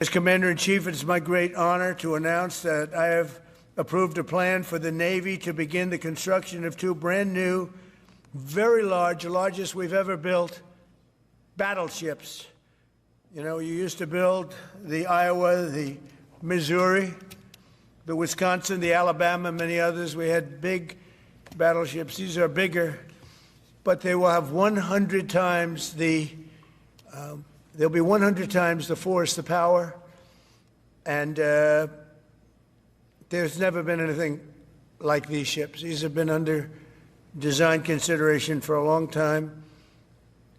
As Commander-in-Chief, it's my great honor to announce that I have approved a plan for the Navy to begin the construction of two brand new, very large, the largest we've ever built, battleships. You know, you used to build the Iowa, the Missouri, the Wisconsin, the Alabama, many others. We had big battleships. These are bigger, but they will have 100 times they'll be 100 times the force, the power, and there's never been anything like these ships. These have been under design consideration for a long time,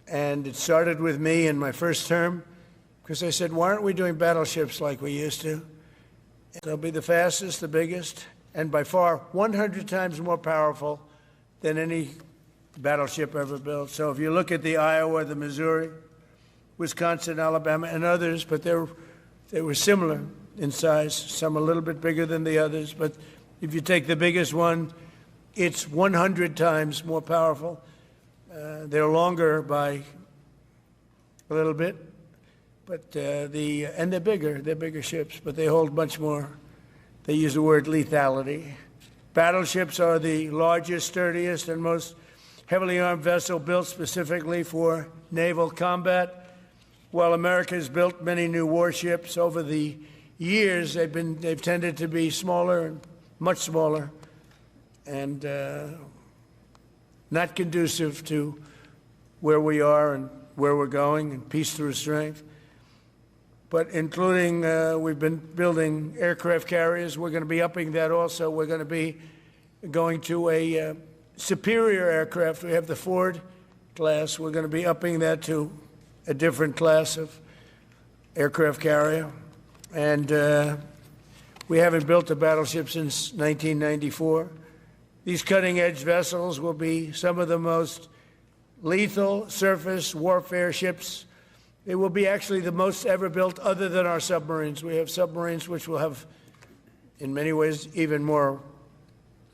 and it started with me in my first term, because I said, why aren't we doing battleships like we used to? They'll be the fastest, the biggest, and by far 100 times more powerful than any battleship ever built. So if you look at the Iowa, the Missouri, Wisconsin, Alabama, and others, but they were similar in size, some a little bit bigger than the others. But if you take the biggest one, it's 100 times more powerful. They're longer by a little bit, but and they're bigger ships, but they hold much more. They use the word lethality. Battleships are the largest, sturdiest, and most heavily armed vessel built specifically for naval combat. While America has built many new warships over the years, they've tended to be smaller and much smaller, and not conducive to where we are and where we're going, and peace through strength. But including, we've been building aircraft carriers. We're going to be upping that also. We're going to be going to a superior aircraft. We have the Ford class. We're going to be upping that to a different class of aircraft carrier. And we haven't built a battleship since 1994. These cutting-edge vessels will be some of the most lethal surface warfare ships. They will be actually the most ever built other than our submarines. We have submarines which will have, in many ways, even more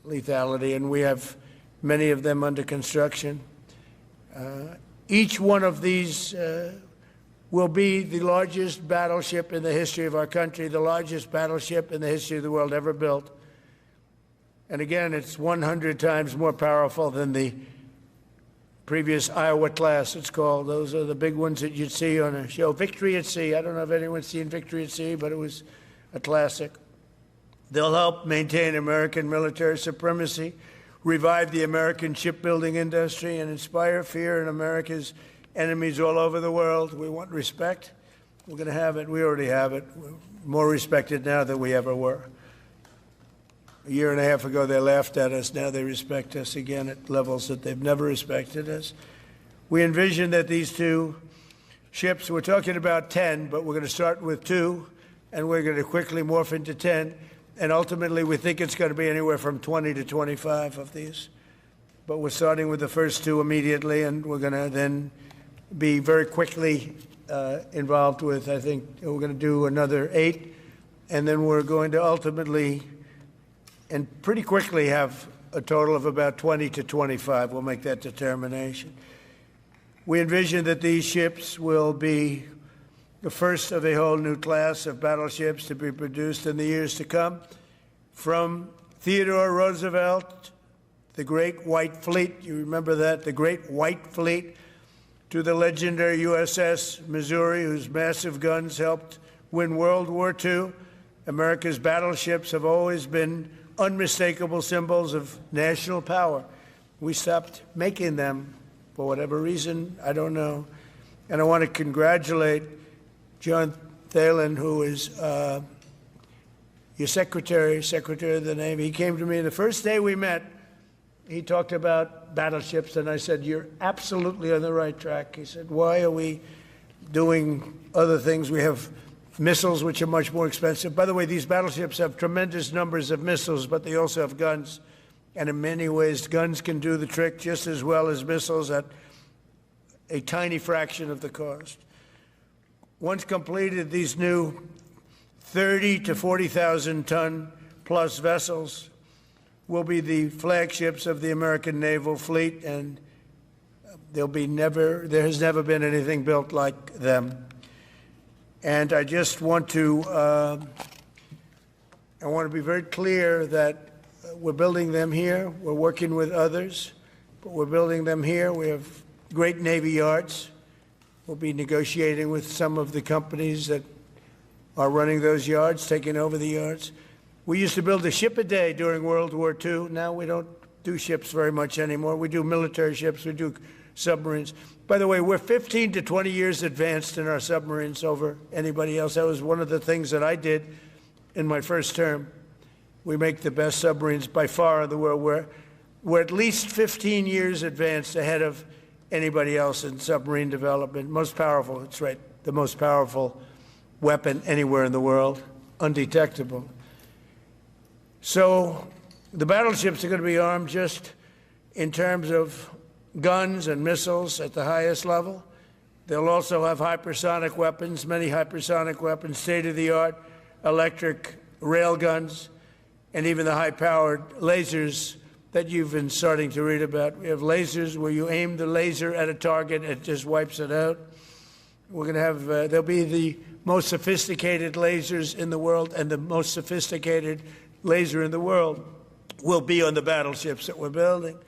lethality, and we have many of them under construction. Each one of these will be the largest battleship in the history of our country, the largest battleship in the history of the world ever built. And again, it's 100 times more powerful than the previous Iowa class, it's called. Those are the big ones that you'd see on a show. Victory at Sea. I don't know if anyone's seen Victory at Sea, but it was a classic. They'll help maintain American military supremacy, revive the American shipbuilding industry, and inspire fear in America's enemies all over the world. We want respect. We're going to have it. We already have it. We're more respected now than we ever were. A year and a half ago, they laughed at us. Now they respect us again at levels that they've never respected us. We envision that these two ships, we're talking about 10, but we're going to start with 2, and we're going to quickly morph into 10. And ultimately, we think it's going to be anywhere from 20 to 25 of these. But we're starting with the first 2 immediately, and we're going to then be very quickly involved with, I think, we're going to do another 8. And then we're going to ultimately and pretty quickly have a total of about 20 to 25. We'll make that determination. We envision that these ships will be the first of a whole new class of battleships to be produced in the years to come. From Theodore Roosevelt, the Great White Fleet, you remember that, the Great White Fleet, to the legendary USS Missouri, whose massive guns helped win World War II. America's battleships have always been unmistakable symbols of national power. We stopped making them for whatever reason, I don't know. And I want to congratulate John Thelen, who is your secretary of the Navy. He came to me the first day we met. He talked about battleships, and I said, you're absolutely on the right track. He said, why are we doing other things? We have missiles, which are much more expensive. By the way, these battleships have tremendous numbers of missiles, but they also have guns. And in many ways, guns can do the trick just as well as missiles at a tiny fraction of the cost. Once completed, these new 30 to 40,000 ton plus vessels will be the flagships of the American naval fleet, and there has never been anything built like them. And I just want to, be very clear that we're building them here. We're working with others, but we're building them here. We have great Navy yards. We'll be negotiating with some of the companies that are running those yards, taking over the yards. We used to build a ship a day during World War II. Now we don't do ships very much anymore. We do military ships. We do submarines. By the way, we're 15 to 20 years advanced in our submarines over anybody else. That was one of the things that I did in my first term. We make the best submarines by far in the world. We're at least 15 years advanced ahead of anybody else in submarine development. Most powerful, that's right, the most powerful weapon anywhere in the world, undetectable. So the battleships are going to be armed just in terms of guns and missiles at the highest level. They'll also have hypersonic weapons, many hypersonic weapons, state-of-the-art electric rail guns, and even the high-powered lasers that you've been starting to read about. We have lasers where you aim the laser at a target, it just wipes it out. We're going to have, they'll be the most sophisticated lasers in the world, and the most sophisticated laser in the world will be on the battleships that we're building.